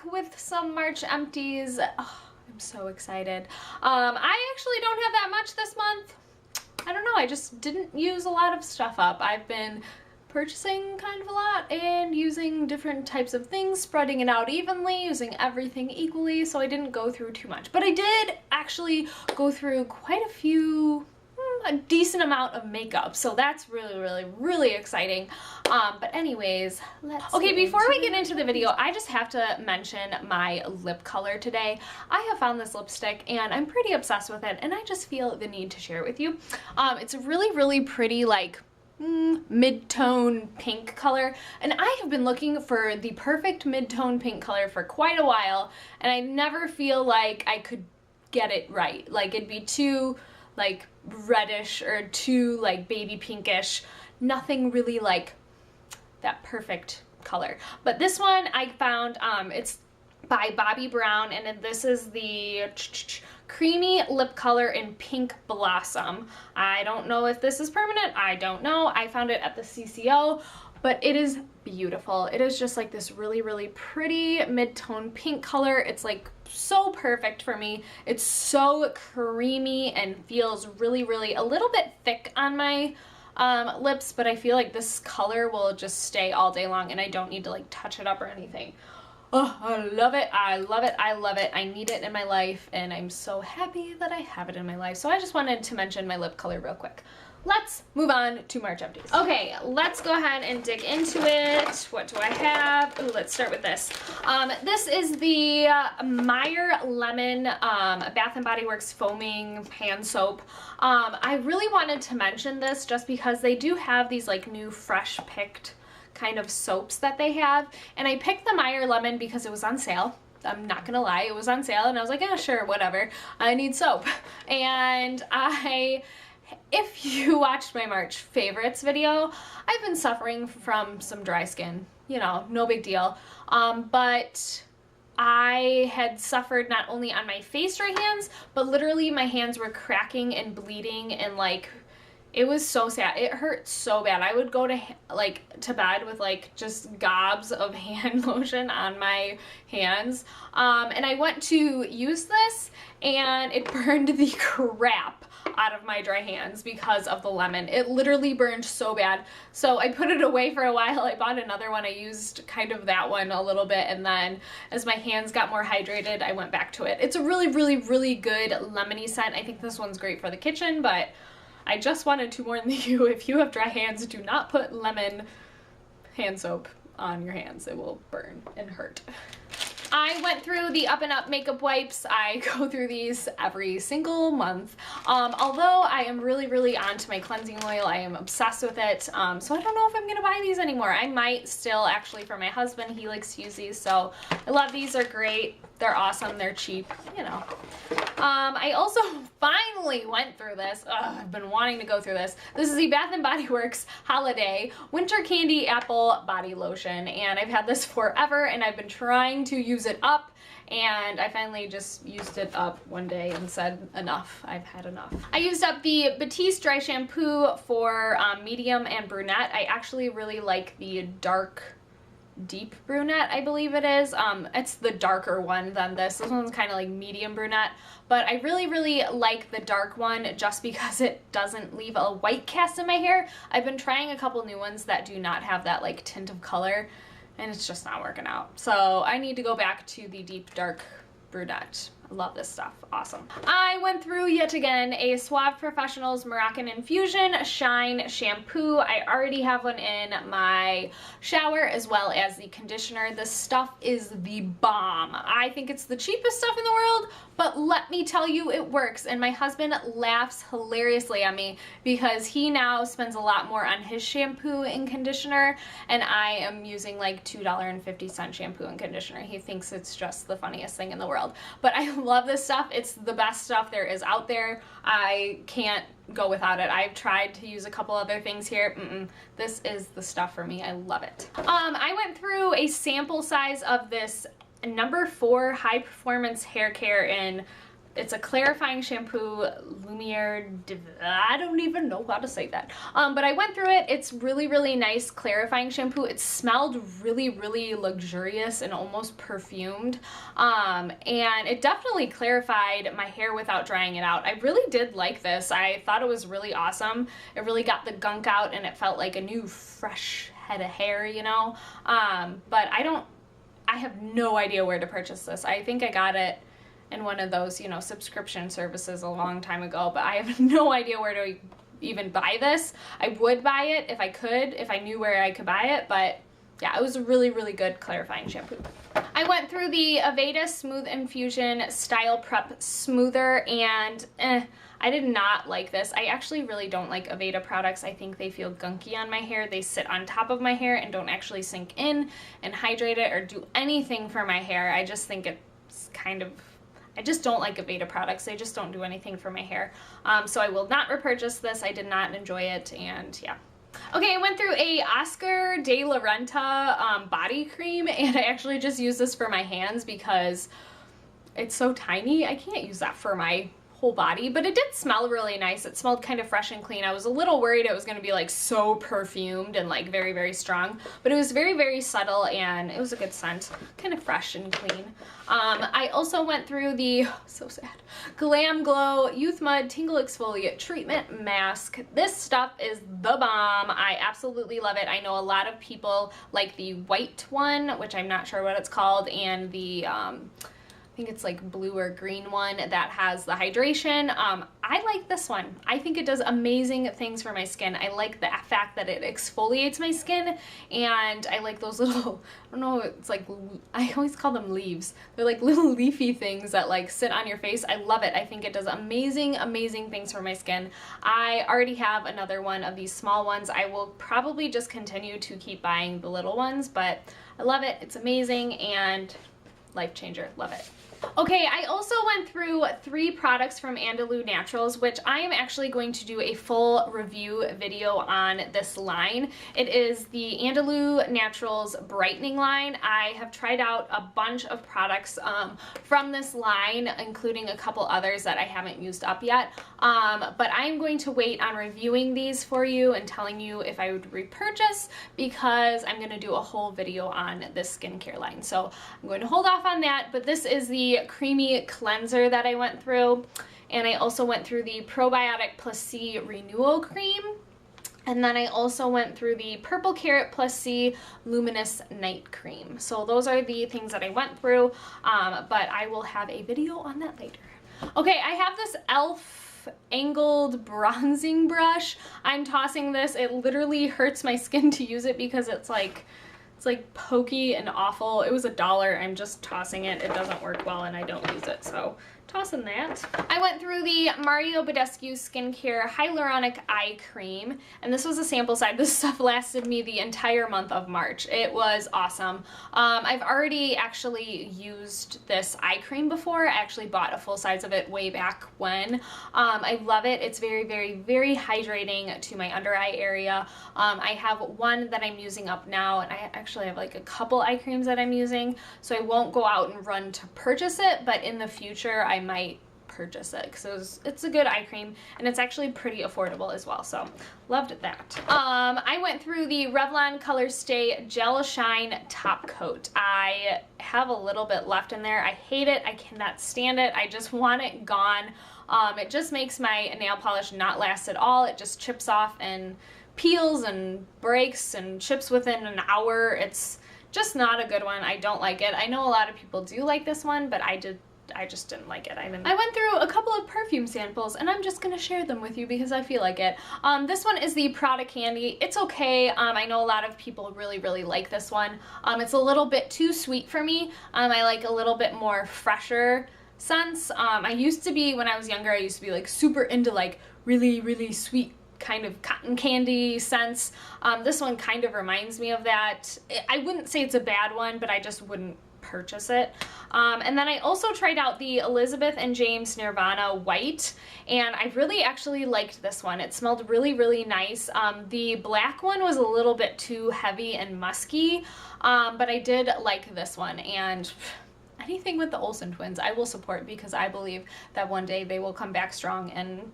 back with some March empties. Oh, I'm so excited. I actually don't have that much this month. I don't know, I just didn't use a lot of stuff up. I've been purchasing kind of a lot and using different types of things, spreading it out evenly, using everything equally, so I didn't go through too much. But I did actually go through quite a decent amount of makeup, so that's really exciting. But anyways, okay, before we get into the video, I just have to mention my lip color today. I have found this lipstick and I'm pretty obsessed with it, and I just feel the need to share it with you. It's a really pretty, like, mid-tone pink color, and I have been looking for the perfect mid-tone pink color for quite a while, and I never feel like I could get it right. Like, it'd be too like reddish or too like baby pinkish, nothing really like that perfect color. But this one I found, it's by Bobbi Brown, and this is the creamy lip color in Pink Blossom. I don't know if this is permanent, I don't know. I found it at the CCO, but it is beautiful. It is just like this really pretty mid-tone pink color. It's like so perfect for me. It's so creamy and feels really a little bit thick on my lips, but I feel like this color will just stay all day long and I don't need to like touch it up or anything. Oh, I love it. I love it. I love it. I need it in my life, and I'm so happy that I have it in my life. So I just wanted to mention my lip color real quick. Let's move on to March empties. Okay, let's go ahead and dig into it. What do I have? Ooh, let's start with this. This is the Meyer Lemon Bath & Body Works foaming hand soap. I really wanted to mention this just because they do have these like new fresh picked kind of soaps that they have, and I picked the Meyer Lemon because it was on sale. I'm not gonna lie, it was on sale, and I was like, yeah, sure, whatever, I need soap. And if you watched my March favorites video, I've been suffering from some dry skin, you know, no big deal, but I had suffered not only on my face dry hands, but literally my hands were cracking and bleeding, and like, it was so sad. It hurt so bad. I would go to bed with like just gobs of hand lotion on my hands. And I went to use this and it burned the crap out of my dry hands because of the lemon. It literally burned so bad. So I put it away for a while. I bought another one. I used kind of that one a little bit, and then as my hands got more hydrated, I went back to it. It's a really good lemony scent. I think this one's great for the kitchen, but I just wanted to warn you, if you have dry hands, do not put lemon hand soap on your hands. It will burn and hurt. I went through the Up and Up makeup wipes. I go through these every single month. Although I am really onto my cleansing oil, I am obsessed with it. So I don't know if I'm gonna buy these anymore. I might still, actually, for my husband. He likes to use these, so I love these. They're great. They're awesome. They're cheap, you know. I also finally went through this. Ugh, I've been wanting to go through this. This is the Bath & Body Works Holiday Winter Candy Apple Body Lotion, and I've had this forever, and I've been trying to use it up, and I finally just used it up one day and said, enough. I've had enough. I used up the Batiste Dry Shampoo for medium and brunette. I actually really like the dark deep brunette, I believe it is. It's the darker one than this. This one's kind of like medium brunette, but I really like the dark one just because it doesn't leave a white cast in my hair. I've been trying a couple new ones that do not have that like tint of color, and it's just not working out. So I need to go back to the deep dark brunette. I love this stuff. Awesome. I went through yet again a Suave Professionals Moroccan Infusion Shine Shampoo. I already have one in my shower, as well as the conditioner. This stuff is the bomb. I think it's the cheapest stuff in the world, but let me tell you, it works. And my husband laughs hilariously at me because he now spends a lot more on his shampoo and conditioner, and I am using like $2.50 shampoo and conditioner. He thinks it's just the funniest thing in the world. But I love this stuff. It's the best stuff there is out there. I can't go without it. I've tried to use a couple other things here. This is the stuff for me. I love it. I went through a sample size of this No. 4 High Performance Hair Care in It's a clarifying shampoo, Lumiere, I don't even know how to say that. But I went through it. It's really, really nice clarifying shampoo. It smelled really, really luxurious and almost perfumed. And it definitely clarified my hair without drying it out. I really did like this. I thought it was really awesome. It really got the gunk out and it felt like a new, fresh head of hair, you know? But I have no idea where to purchase this. I think I got it in one of those, you know, subscription services a long time ago, but I have no idea where to even buy this. I would buy it if I could, if I knew where I could buy it, but yeah, it was a really, really good clarifying shampoo. I went through the Aveda Smooth Infusion Style Prep Smoother, and I did not like this. I actually really don't like Aveda products. I think they feel gunky on my hair. They sit on top of my hair and don't actually sink in and hydrate it or do anything for my hair. I just think it's kind of, I just don't like Aveda products. They just don't do anything for my hair. So I will not repurchase this. I did not enjoy it, and yeah. Okay, I went through a Oscar de la Renta body cream, and I actually just used this for my hands because it's so tiny. I can't use that for my whole body, but it did smell really nice. It smelled kind of fresh and clean. I was a little worried it was going to be like so perfumed and like very, very strong, but it was very, very subtle and it was a good scent, kind of fresh and clean. I also went through the, so sad, Glam Glow Youth Mud Tingle Exfoliate Treatment Mask. This stuff is the bomb. I absolutely love it. I know a lot of people like the white one, which I'm not sure what it's called, and the I think it's like blue or green one that has the hydration. I like this one. I think it does amazing things for my skin. I like the fact that it exfoliates my skin, and I like those little, I don't know, it's like, I always call them leaves. They're like little leafy things that like sit on your face. I love it. I think it does amazing, amazing things for my skin. I already have another one of these small ones. I will probably just continue to keep buying the little ones, but I love it. It's amazing and life changer. Love it. Okay, I also went through 3 products from Andalou Naturals, which I am actually going to do a full review video on this line. It is the Andalou Naturals brightening line. I have tried out a bunch of products from this line, including a couple others that I haven't used up yet, but I'm going to wait on reviewing these for you and telling you if I would repurchase, because I'm going to do a whole video on this skincare line. So I'm going to hold off on that, but this is the creamy cleanser that I went through, and I also went through the Probiotic Plus C Renewal Cream, and then I also went through the Purple Carrot Plus C Luminous Night Cream. So those are the things that I went through, but I will have a video on that later. Okay, I have this e.l.f. angled bronzing brush. I'm tossing this. It literally hurts my skin to use it because it's like pokey and awful. It was $1. I'm just tossing it. It doesn't work well and I don't use it, so tossing that. I went through the Mario Badescu Skincare Hyaluronic Eye Cream, and this was a sample size. This stuff lasted me the entire month of March. It was awesome. I've already actually used this eye cream before. I actually bought a full size of it way back when. I love it. It's very, very, very hydrating to my under eye area. I have one that I'm using up now, and I actually have like a couple eye creams that I'm using, so I won't go out and run to purchase it, but in the future I might purchase it because it's a good eye cream and it's actually pretty affordable as well, so loved that. I went through the Revlon Color Stay Gel Shine Top Coat. I have a little bit left in there. I hate it. I cannot stand it. I just want it gone. It just makes my nail polish not last at all. It just chips off and peels and breaks and chips within an hour. It's just not a good one. I don't like it. I know a lot of people do like this one, but I just didn't like it. I went through a couple of perfume samples and I'm just gonna share them with you because I feel like it. This one is the Prada Candy. It's okay. I know a lot of people really, really like this one. It's a little bit too sweet for me. I like a little bit more fresher scents. I used to be, when I was younger, I used to be like super into like really, really sweet kind of cotton candy scents. This one kind of reminds me of that. I wouldn't say it's a bad one, but I just wouldn't purchase it. And then I also tried out the Elizabeth and James Nirvana White, and I really actually liked this one. It smelled really, really nice. The black one was a little bit too heavy and musky, but I did like this one, and I anything with the Olsen twins, I will support, because I believe that one day they will come back strong and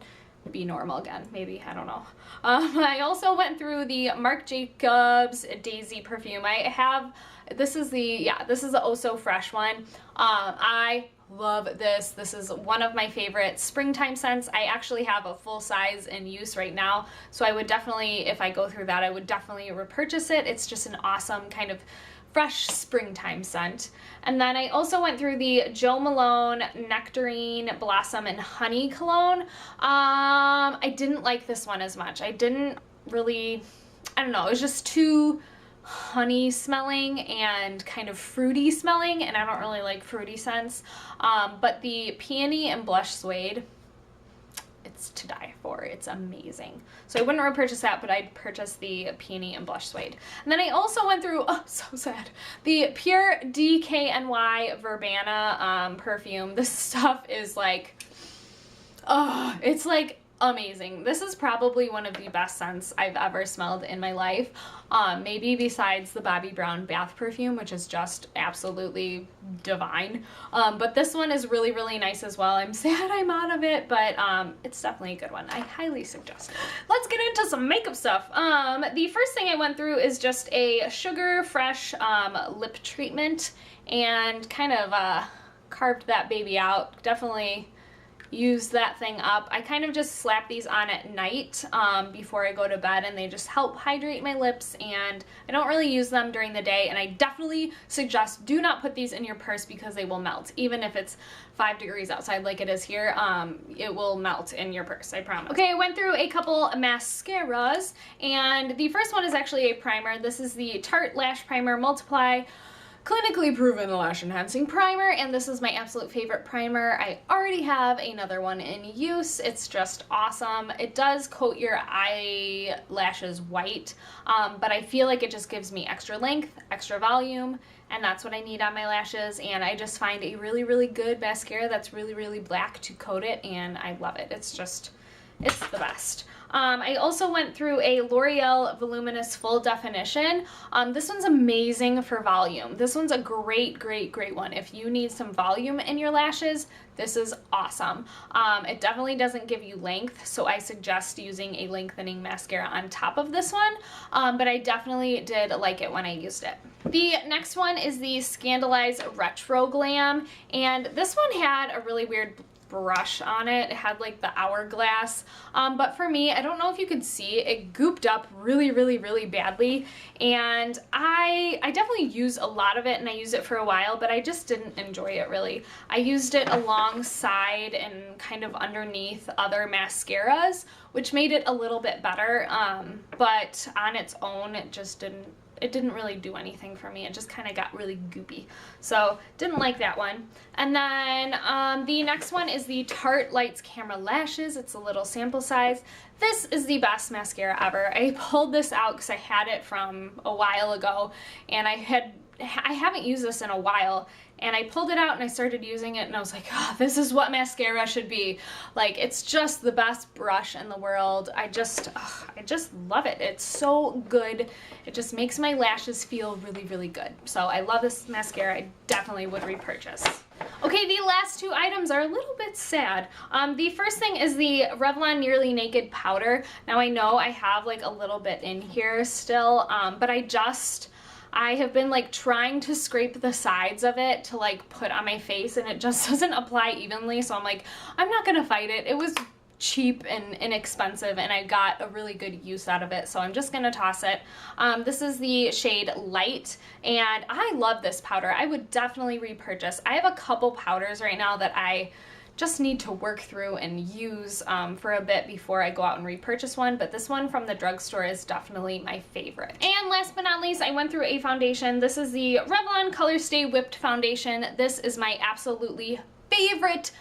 be normal again. Maybe, I don't know. I also went through the Marc Jacobs Daisy perfume. I have, this is the Oh So Fresh one. I love this. This is one of my favorite springtime scents. I actually have a full size in use right now, so I would definitely, if I go through that, I would definitely repurchase it. It's just an awesome kind of fresh springtime scent. And then I also went through the Jo Malone Nectarine Blossom and Honey cologne. I didn't like this one as much. I didn't really, I don't know, it was just too honey smelling and kind of fruity smelling, and I don't really like fruity scents. But the Peony and Blush Suede, it's to die for. It's amazing. So I wouldn't repurchase that, but I'd purchase the Peony and Blush Suede. And then I also went through, oh, so sad, the Pure DKNY Verbena perfume. This stuff is like, oh, it's like amazing. This is probably one of the best scents I've ever smelled in my life. Maybe besides the Bobbi Brown bath perfume, which is just absolutely divine. But this one is really, really nice as well. I'm sad I'm out of it, but it's definitely a good one. I highly suggest it. Let's get into some makeup stuff. The first thing I went through is just a Sugar Fresh lip treatment, and kind of carved that baby out. Definitely use that thing up. I kind of just slap these on at night before I go to bed, and they just help hydrate my lips, and I don't really use them during the day. And I definitely suggest do not put these in your purse, because they will melt. Even if it's 5 degrees outside like it is here, it will melt in your purse, I promise. Okay, I went through a couple mascaras, and the first one is actually a primer. This is the Tarte Lash Primer Multiply Clinically Proven Lash Enhancing Primer, and this is my absolute favorite primer. I already have another one in use. It's just awesome. It does coat your eyelashes white, but I feel like it just gives me extra length, extra volume, and that's what I need on my lashes. And I just find a really, really good mascara that's really, really black to coat it, and I love it. It's the best. I also went through a L'Oreal Voluminous Full Definition. This one's amazing for volume. This one's a great, great, great one. If you need some volume in your lashes, this is awesome. It definitely doesn't give you length, so I suggest using a lengthening mascara on top of this one, but I definitely did like it when I used it. The next one is the Scandalize Retro Glam, and this one had a really weird brush on it. It had like the hourglass, but for me, I don't know if you could see, it gooped up really, really, really badly, and I definitely use a lot of it, and I used it for a while, but I just didn't enjoy it really. I used it alongside and kind of underneath other mascaras, which made it a little bit better, but on its own, it didn't really do anything for me. It just kind of got really goopy. So didn't like that one. And then the next one is the Tarte Lights Camera Lashes. It's a little sample size. This is the best mascara ever. I pulled this out because I had it from a while ago, and I haven't used this in a while, and I pulled it out and I started using it, and I was like, oh, this is what mascara should be. Like, it's just the best brush in the world. I just love it. It's so good. It just makes my lashes feel really, really good. So I love this mascara. I definitely would repurchase. Okay, the last two items are a little bit sad. The first thing is the Revlon Nearly Naked powder. Now I know I have like a little bit in here still, but I have been like trying to scrape the sides of it to like put on my face, and it just doesn't apply evenly, so I'm like, I'm not gonna fight it. It was cheap and inexpensive, and I got a really good use out of it, so I'm just gonna toss it. This is the shade Light, and I love this powder. I would definitely repurchase. I have a couple powders right now that I just need to work through and use for a bit before I go out and repurchase one, but this one from the drugstore is definitely my favorite. And last but not least, I went through a foundation. This is the Revlon Color Stay Whipped Foundation. This is my absolutely favorite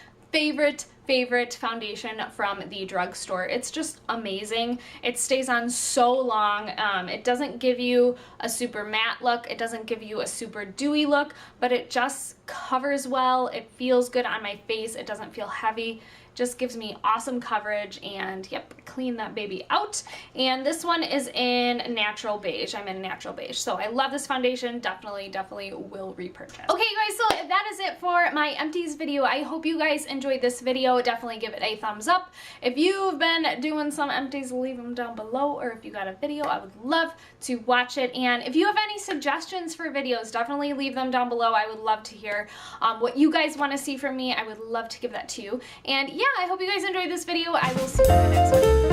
foundation from the drugstore. It's just amazing. It stays on so long. It doesn't give you a super matte look. It doesn't give you a super dewy look, but it just covers well. It feels good on my face. It doesn't feel heavy. just gives me awesome coverage, and yep, clean that baby out. And this one is in natural beige. I'm in natural beige. So I love this foundation. Definitely will repurchase. Okay, guys, so that is it for my Empties video. I hope you guys enjoyed this video. Definitely give it a thumbs up. If you've been doing some empties, leave them down below, or if you got a video, I would love to watch it. And if you have any suggestions for videos, definitely leave them down below. I would love to hear what you guys want to see from me. I would love to give that to you. And yeah, I hope you guys enjoyed this video. I will see you in the next one.